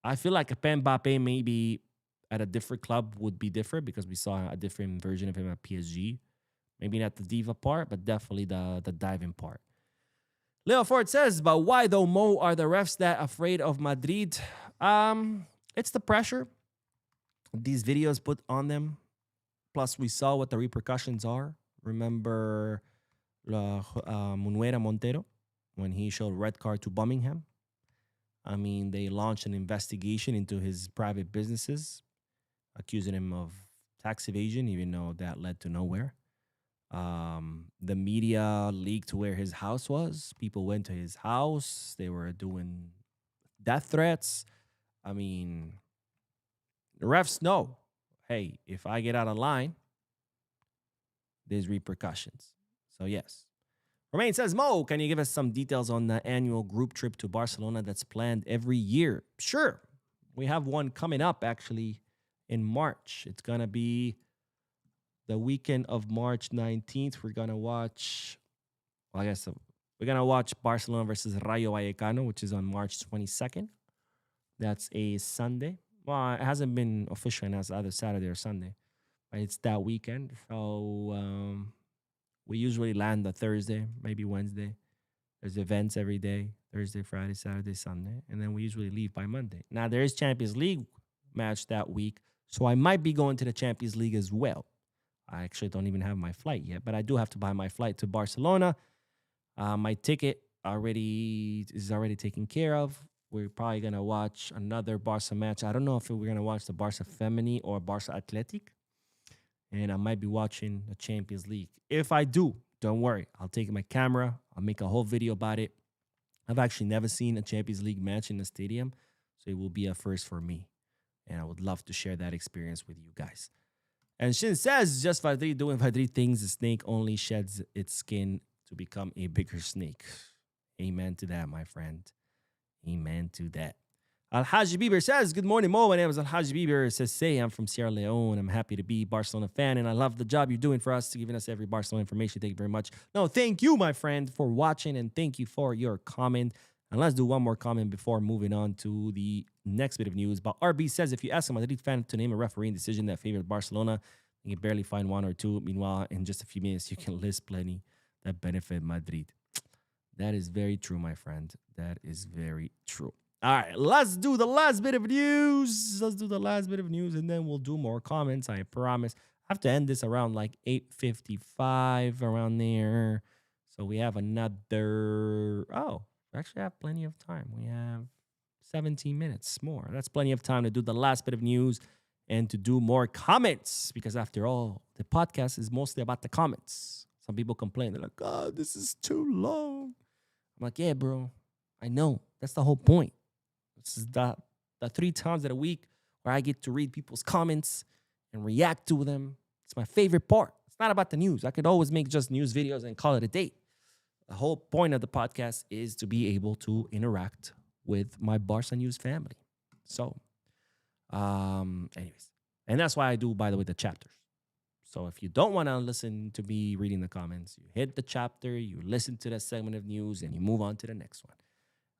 I feel like Mbappe maybe at a different club would be different because we saw a different version of him at PSG. Maybe not the diva part, but definitely the diving part. Leo Ford says, but why though, Mo, are the refs that afraid of Madrid? It's the pressure these videos put on them. Plus, we saw what the repercussions are. Remember Munuera Montero when he showed red card to Birmingham? I mean, they launched an investigation into his private businesses, accusing him of tax evasion, even though that led to nowhere. The media leaked where his house was. People went to his house. They were doing death threats. I mean, the refs know, hey, if I get out of line, there's repercussions. So, yes. Romain says, Mo, can you give us some details on the annual group trip to Barcelona that's planned every year? Sure. We have one coming up, actually, in March. It's going to be the weekend of March 19th. We're going to watch, we're going to watch Barcelona versus Rayo Vallecano, which is on March 22nd. That's a Sunday. Well, it hasn't been officially announced either Saturday or Sunday, but it's that weekend. So we usually land the Thursday, maybe Wednesday. There's events every day, Thursday, Friday, Saturday, Sunday, and then we usually leave by Monday. Now, there is Champions League match that week, so I might be going to the Champions League as well. I actually don't even have my flight yet, but I do have to buy my flight to Barcelona. My ticket is already taken care of. We're probably going to watch another Barca match. I don't know if we're going to watch the Barca Femini or Barca Athletic. And I might be watching the Champions League. If I do, don't worry. I'll take my camera. I'll make a whole video about it. I've actually never seen a Champions League match in a stadium, so it will be a first for me. And I would love to share that experience with you guys. And Shin says, just Madrid doing Madrid things, the snake only sheds its skin to become a bigger snake. Amen to that, my friend. Amen to that. Al-Hajj Bieber says, good morning, Mo. My name is Al-Hajj Bieber. It says, I'm from Sierra Leone. I'm happy to be a Barcelona fan, and I love the job you're doing for us, giving us every Barcelona information. Thank you very much. No, thank you, my friend, for watching, and thank you for your comment. And let's do one more comment before moving on to the next bit of news. But RB says, if you ask a Madrid fan to name a refereeing decision that favored Barcelona, you can barely find one or two. Meanwhile, in just a few minutes, you can list plenty that benefit Madrid. That is very true, my friend. That is very true. All right, let's do the last bit of news. And then we'll do more comments, I promise. I have to end this around like 8:55, around there. So we have another... Oh, we actually have plenty of time. We have 17 minutes more. That's plenty of time to do the last bit of news and to do more comments. Because after all, the podcast is mostly about the comments. Some people complain. They're like, oh, this is too long. I'm like, yeah, bro, I know. That's the whole point. This is the 3 times a week where I get to read people's comments and react to them. It's my favorite part. It's not about the news. I could always make just news videos and call it a day. The whole point of the podcast is to be able to interact with my Barca News family. So, anyways. And that's why I do, by the way, the chapters. So if you don't want to listen to me reading the comments, you hit the chapter, you listen to that segment of news, and you move on to the next one.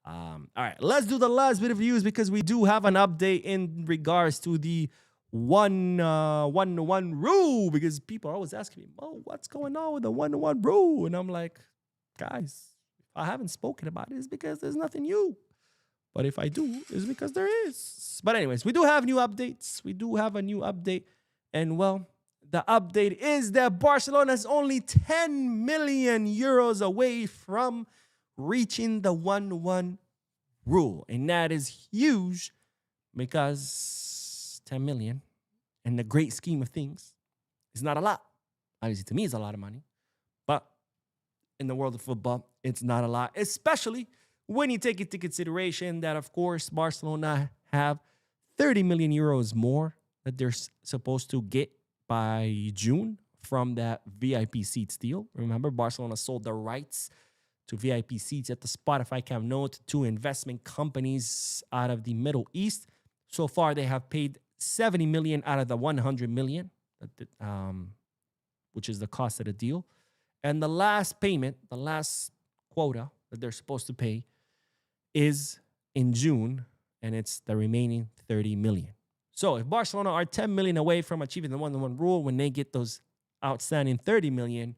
All right, let's do the last bit of news because we do have an update in regards to the 1-1 rule, because people are always asking me, oh, what's going on with the 1-1 rule? And I'm like, guys, if I haven't spoken about it, it's because there's nothing new. But if I do, it's because there is. But anyways, we do have new updates. We do have a new update. And well, the update is that Barcelona is only 10 million euros away from reaching the 1-1 rule. And that is huge because 10 million in the great scheme of things is not a lot. Obviously, to me, it's a lot of money. But in the world of football, it's not a lot, especially when you take into consideration that, of course, Barcelona have 30 million euros more that they're supposed to get by June from that VIP seats deal. Remember, Barcelona sold the rights to VIP seats at the Spotify Camp Nou to 2 investment companies out of the Middle East. So far, they have paid 70 million out of the 100 million, which is the cost of the deal. And the last payment, the last quota that they're supposed to pay is in June, and it's the remaining 30 million. So if Barcelona are 10 million away from achieving the 1-1 rule, when they get those outstanding 30 million,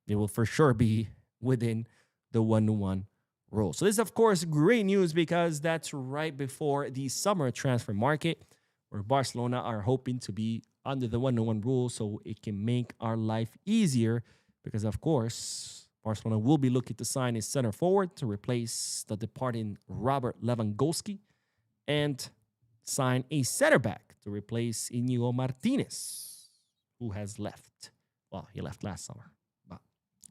they will for sure be within the 1-1 rule. So this is, of course, great news because that's right before the summer transfer market where Barcelona are hoping to be under the 1-1 rule so it can make our life easier because, of course, Barcelona will be looking to sign a center forward to replace the departing Robert Lewandowski and sign a center back to replace Íñigo Martínez, who has left. Well, he left last summer, but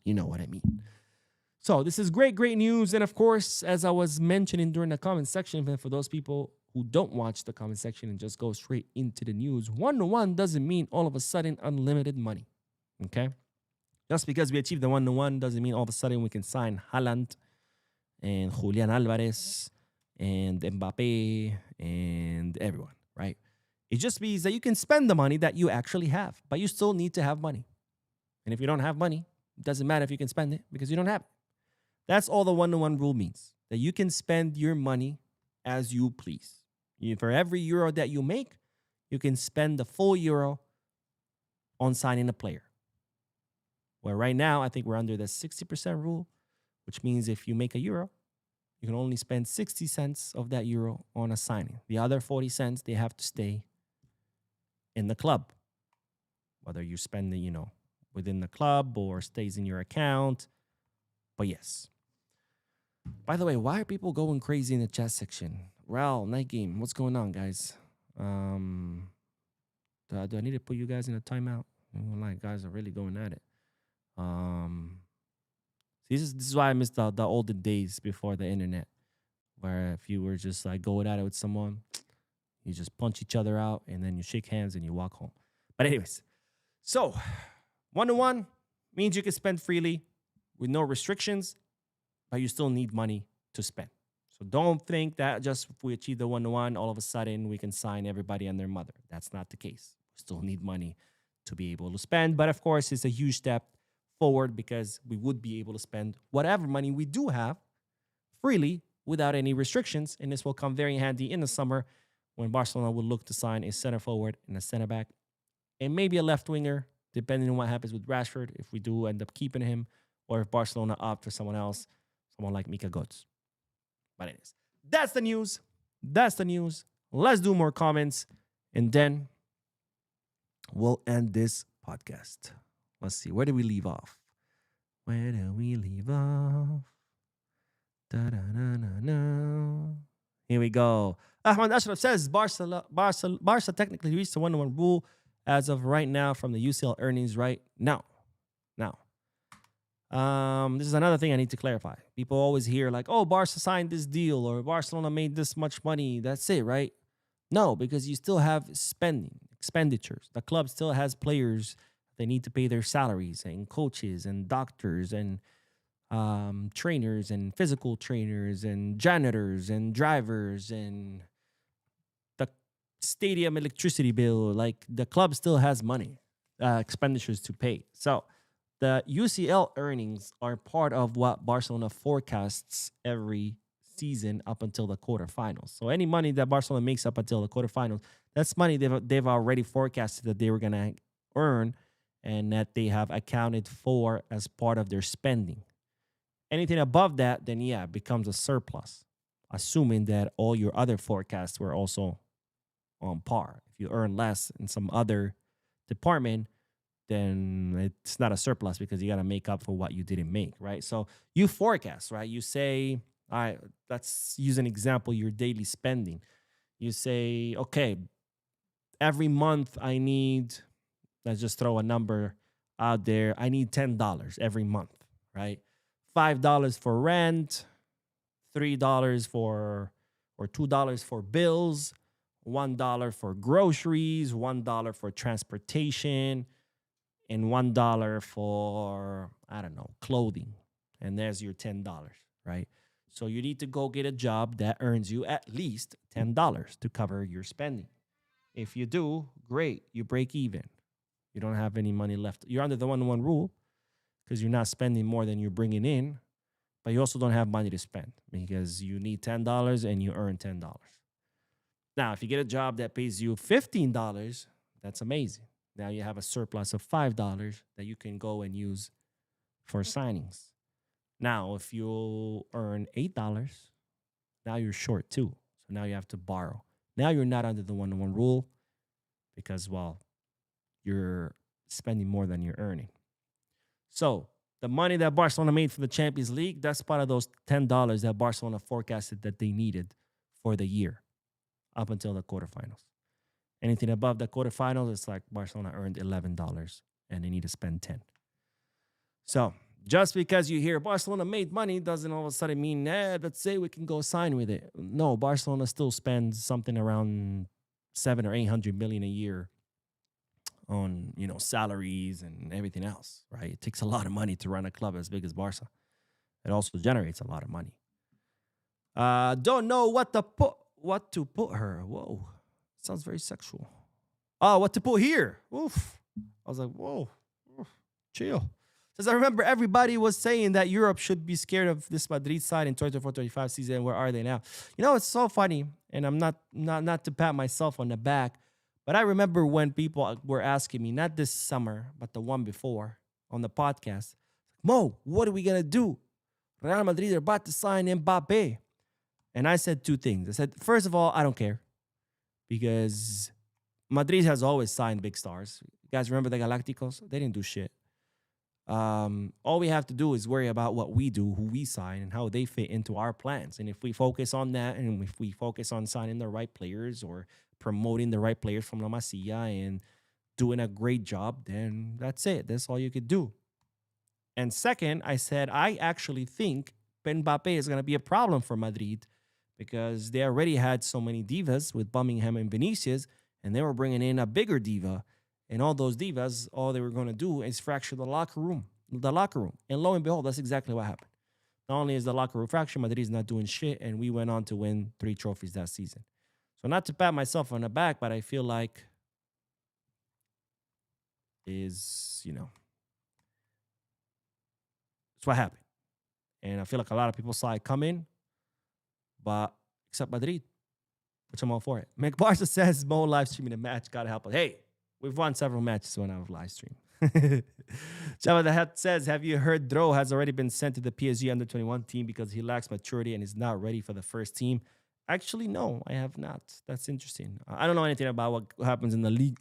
you know what I mean. So this is great news. And of course, as I was mentioning during the comment section, for those people who don't watch the comment section and just go straight into the news, 1-1 doesn't mean all of a sudden unlimited money, okay? Just because we achieved the 1-1 doesn't mean all of a sudden we can sign Haaland and Julian Alvarez and Mbappe and everyone, right? It just means that you can spend the money that you actually have, but you still need to have money. And if you don't have money, it doesn't matter if you can spend it because you don't have it. That's all the 1-1 rule means, that you can spend your money as you please. For every euro that you make, you can spend the full euro on signing a player. Well, right now, I think we're under the 60% rule, which means if you make a euro, you can only spend 60 cents of that euro on a signing. The other 40 cents, they have to stay in the club. Whether you spend it, within the club or stays in your account. But yes. By the way, why are people going crazy in the chat section? Raul, Night Game, what's going on, guys? Do I need to put you guys in a timeout? Like, guys are really going at it. This is why I miss the olden days before the internet, where if you were just like going at it with someone, you just punch each other out and then you shake hands and you walk home. But anyways, so 1-1 means you can spend freely with no restrictions, but you still need money to spend. So don't think that just if we achieve the 1-1, all of a sudden we can sign everybody and their mother. That's not the case. We still need money to be able to spend. But of course, it's a huge step forward because we would be able to spend whatever money we do have freely without any restrictions. And this will come very handy in the summer when Barcelona will look to sign a center forward and a center back and maybe a left winger, depending on what happens with Rashford, if we do end up keeping him, or if Barcelona opt for someone else, someone like Mika Götze. But anyways, that's the news. That's the news. Let's do more comments, and then we'll end this podcast. Let's see. Where did we leave off? Where did we leave off? Da-da-da-da-da. Here we go. Ahmad Ashraf says Barca technically reached the 1-1 rule as of right now from the UCL earnings right now. This is another thing I need to clarify. People always hear like, oh, Barca signed this deal or Barcelona made this much money. That's it, right? No, because you still have expenditures. The club still has players. They need to pay their salaries and coaches and doctors and trainers and physical trainers and janitors and drivers and the stadium electricity bill. Like the club still has money, expenditures to pay. So the UCL earnings are part of what Barcelona forecasts every season up until the quarterfinals. So any money that Barcelona makes up until the quarterfinals, that's money they've already forecasted that they were going to earn and that they have accounted for as part of their spending. Anything above that, then yeah, it becomes a surplus, assuming that all your other forecasts were also on par. If you earn less in some other department, then it's not a surplus because you got to make up for what you didn't make, right? So you forecast, right? You say, all right, let's use an example, your daily spending. You say, okay, every month I need, let's just throw a number out there, I need $10 every month, right? $5 for rent, $3 for, or $2 for bills, $1 for groceries, $1 for transportation, and $1 for, I don't know, clothing. And there's your $10, right? So you need to go get a job that earns you at least $10 to cover your spending. If you do, great, you break even. You don't have any money left. You're under the 1-1 rule because you're not spending more than you're bringing in, but you also don't have money to spend because you need $10 and you earn $10. Now, if you get a job that pays you $15, that's amazing. Now you have a surplus of $5 that you can go and use for signings. Now, if you earn $8, now you're short too. So now you have to borrow. Now you're not under the 1-1 rule because, well, you're spending more than you're earning. So the money that Barcelona made from the Champions League, that's part of those $10 that Barcelona forecasted that they needed for the year up until the quarterfinals. Anything above the quarterfinals, it's like Barcelona earned $11 and they need to spend 10. So just because you hear Barcelona made money doesn't all of a sudden mean, let's say we can go sign with it. No, Barcelona still spends something around 700 or 800 million a year on, salaries and everything else, right? It takes a lot of money to run a club as big as Barca. It also generates a lot of money. Don't know what to put her. Whoa. Sounds very sexual. Oh, what to put here? Oof. I was like, whoa. Oof. Chill. Says, I remember everybody was saying that Europe should be scared of this Madrid side in 2024-25 season. Where are they now? It's so funny, and I'm not to pat myself on the back, but I remember when people were asking me, not this summer, but the one before on the podcast, Mo, what are we going to do? Real Madrid are about to sign Mbappe. And I said two things. I said, first of all, I don't care because Madrid has always signed big stars. You guys remember the Galacticos? They didn't do shit. All we have to do is worry about what we do, who we sign, and how they fit into our plans. And if we focus on that, and if we focus on signing the right players or promoting the right players from La Masia and doing a great job, then that's it. That's all you could do. And second, I said, I actually think Mbappe is going to be a problem for Madrid because they already had so many divas with Birmingham and Vinicius, and they were bringing in a bigger diva. And all those divas, all they were going to do is fracture the locker room. And lo and behold, that's exactly what happened. Not only is the locker room fractured, Madrid is not doing shit, and we went on to win 3 trophies that season. So not to pat myself on the back, but I feel like that's what happened. And I feel like a lot of people saw it coming, but except Madrid, which I'm all for it. Mick Barca says, Mo live streaming a match, gotta help us. Hey, we've won several matches when I was live stream. Java the Hat says, have you heard Dro has already been sent to the PSG under 21 team because he lacks maturity and is not ready for the first team? Actually, no, I have not. That's interesting. I don't know anything about what happens in the league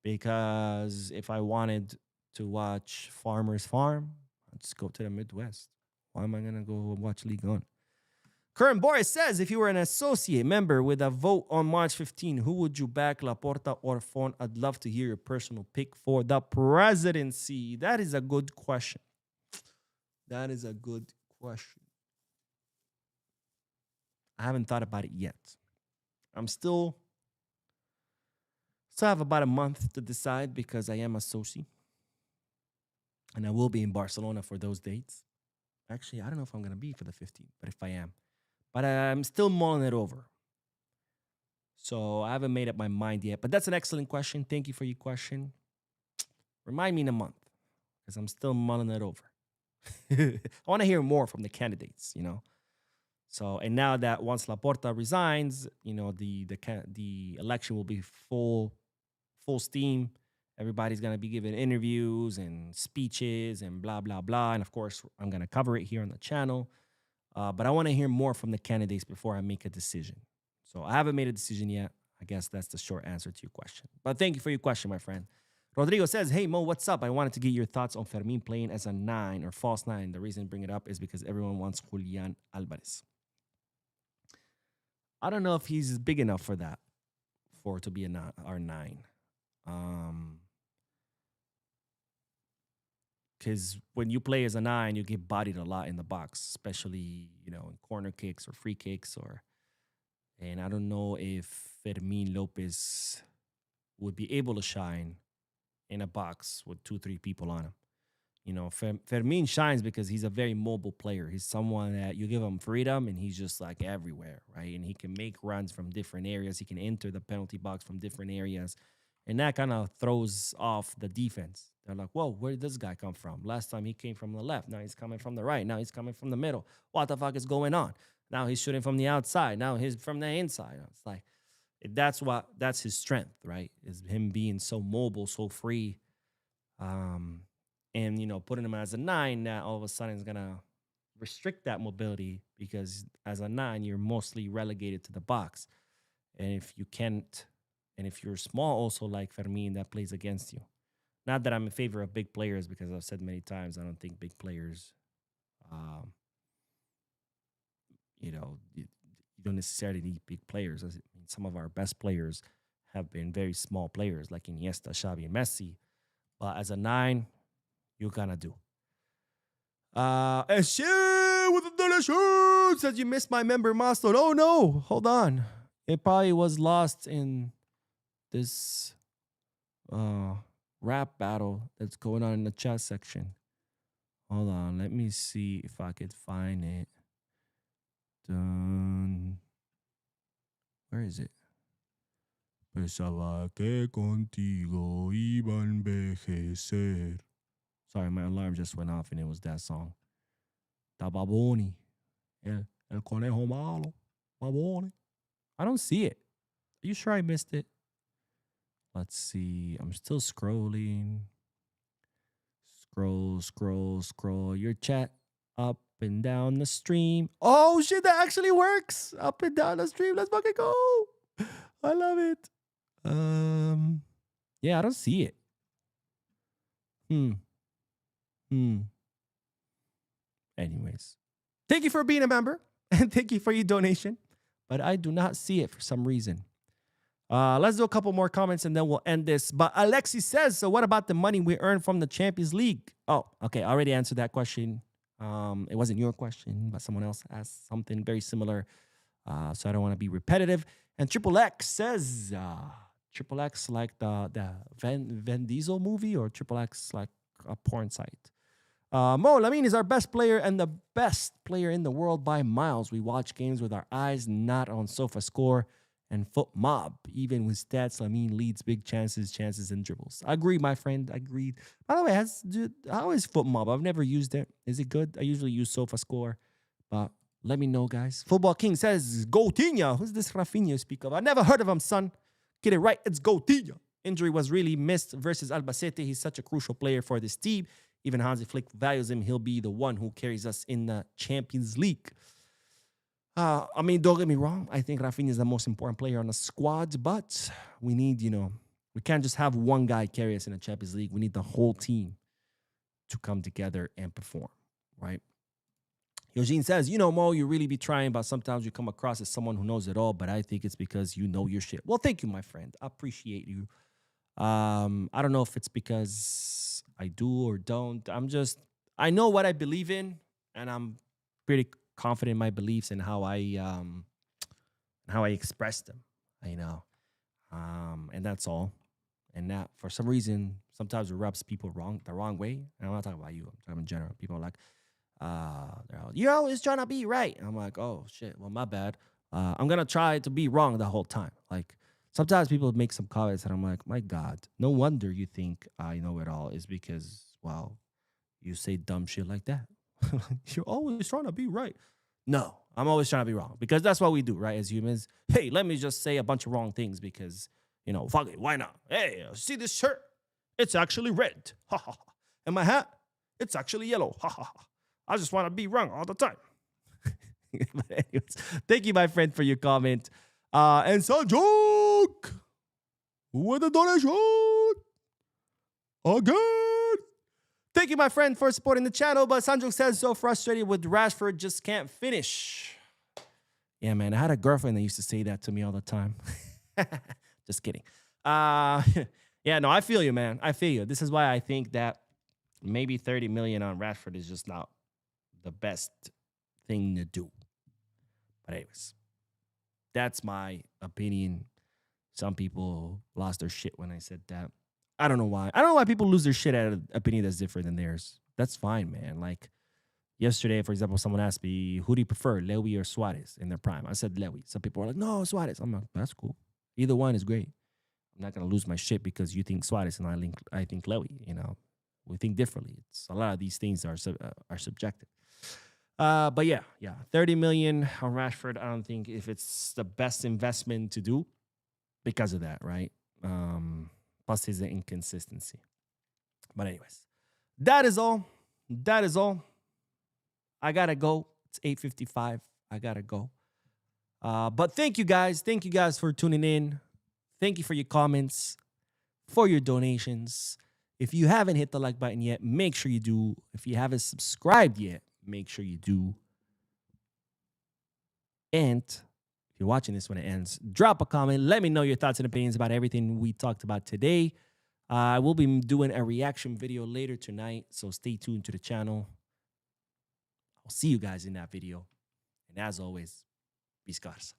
because if I wanted to watch Farmers Farm, I'd just go to the Midwest. Why am I going to go watch League On? Current Boris says, if you were an associate member with a vote on March 15, who would you back, Laporta or Font? I'd love to hear your personal pick for the presidency. That is a good question. That is a good question. I haven't thought about it yet. I'm still have about a month to decide because I am a soci. And I will be in Barcelona for those dates. Actually, I don't know if I'm going to be for the 15th, but if I am. But I'm still mulling it over. So I haven't made up my mind yet. But that's an excellent question. Thank you for your question. Remind me in a month because I'm still mulling it over. I want to hear more from the candidates, So, and now that once Laporta resigns, the election will be full steam. Everybody's going to be giving interviews and speeches and blah, blah, blah. And of course, I'm going to cover it here on the channel. But I want to hear more from the candidates before I make a decision. So I haven't made a decision yet. I guess that's the short answer to your question. But thank you for your question, my friend. Rodrigo says, hey, Mo, what's up? I wanted to get your thoughts on Fermin playing as a 9 or false 9. The reason I bring it up is because everyone wants Julian Alvarez. I don't know if he's big enough for that, to be our 9. Because when you play as a 9, you get bodied a lot in the box, especially, in corner kicks or free kicks. And I don't know if Fermin Lopez would be able to shine in a box with 2-3 people on him. Fermin shines because he's a very mobile player. He's someone that you give him freedom and he's just like everywhere, right? And he can make runs from different areas. He can enter the penalty box from different areas. And that kind of throws off the defense. They're like, whoa, where did this guy come from? Last time he came from the left. Now he's coming from the right. Now he's coming from the middle. What the fuck is going on? Now he's shooting from the outside. Now he's from the inside. It's like, that's his strength, right? Is him being so mobile, so free. And, putting him as a 9, that all of a sudden is going to restrict that mobility because as a 9, you're mostly relegated to the box. And if you're small also like Fermin, that plays against you. Not that I'm in favor of big players because I've said many times I don't think big players, you don't necessarily need big players. Some of our best players have been very small players like Iniesta, Xavi, and Messi. But as a 9, you gotta do. Eshe with the delicious says you missed my member milestone. Oh no, hold on. It probably was lost in this rap battle that's going on in the chat section. Hold on, let me see if I could find it. Where is it? Pensaba que contigo iba a envejecer. Sorry, my alarm just went off and it was that song. Da Baboni. El conejo malo. Baboni. I don't see it. Are you sure I missed it? Let's see. I'm still scrolling. Scroll. Your chat up and down the stream. Oh, shit, that actually works. Up and down the stream. Let's fucking go. I love it. Yeah, I don't see it. Anyways, thank you for being a member and thank you for your donation. But I do not see it for some reason. Let's do a couple more comments and then we'll end this. But Alexis says, so what about the money we earn from the Champions League? Oh, okay. I already answered that question. It wasn't your question, but someone else asked something very similar. So I don't want to be repetitive. And Triple X says, Triple X like the Van Diesel movie, or Triple X like a porn site? Mo Lamin is our best player and the best player in the world by miles. We watch games with our eyes, not on SofaScore and Foot Mob. Even with stats, Lamin leads big chances, and dribbles. I agree, my friend. I agree. By the way, how is Foot Mob? I've never used it. Is it good? I usually use SofaScore, but let me know, guys. Football King says, Coutinho. Who's this Rafinha you speak of? I never heard of him, son. Get it right. It's Coutinho. Injury was really missed versus Albacete. He's such a crucial player for this team. Even Hansi Flick values him. He'll be the one who carries us in the Champions League. I mean, don't get me wrong. I think Rafinha is the most important player on the squad, but we need, we can't just have one guy carry us in the Champions League. We need the whole team to come together and perform, right? Eugene says, Mo, you really be trying, but sometimes you come across as someone who knows it all, but I think it's because you know your shit. Well, thank you, my friend. I appreciate you. I don't know if it's because I do or don't. I know what I believe in, and I'm pretty confident in my beliefs and how I express them, and that's all. And that, for some reason, sometimes it rubs people the wrong way. And I'm not talking about you. I'm talking in general. People are like, you're always trying to be right. And I'm like, oh shit, well, my bad. I'm gonna try to be wrong the whole time. Like, sometimes people make some comments and I'm like, my God, no wonder you think I know it all, is because, well, you say dumb shit like that. You're always trying to be right. No, I'm always trying to be wrong, because that's what we do, right? As humans. Hey, let me just say a bunch of wrong things because, fuck it, why not? Hey, see this shirt? It's actually red. Ha ha ha. And my hat? It's actually yellow. Ha ha ha. I just want to be wrong all the time. But anyways, thank you, my friend, for your comment. And Sanjok, with the donation again. Thank you, my friend, for supporting the channel. But Sanjok says, so frustrated with Rashford, just can't finish. Yeah, man, I had a girlfriend that used to say that to me all the time. Just kidding. Yeah, no, I feel you, man. I feel you. This is why I think that maybe 30 million on Rashford is just not the best thing to do. But anyways, that's my opinion. Some people lost their shit when I said that. I don't know why. I don't know why people lose their shit at an opinion that's different than theirs. That's fine, man. Like yesterday, for example, someone asked me, who do you prefer, Lewy or Suarez in their prime? I said Lewy. Some people are like, no, Suarez. I'm like, that's cool. Either one is great. I'm not going to lose my shit because you think Suarez and I think Lewy. We think differently. It's a lot of these things are subjective. But yeah, 30 million on Rashford. I don't think if it's the best investment to do because of that, right? Plus his inconsistency. But anyways, that is all. I gotta go. It's 8:55. I gotta go. But thank you guys. Thank you guys for tuning in. Thank you for your comments, for your donations. If you haven't hit the like button yet, make sure you do. If you haven't subscribed yet, make sure you do. And if you're watching this when it ends, drop a comment. Let me know your thoughts and opinions about everything we talked about today. I will be doing a reaction video later tonight, so stay tuned to the channel. I'll see you guys in that video. And as always, peace, guys.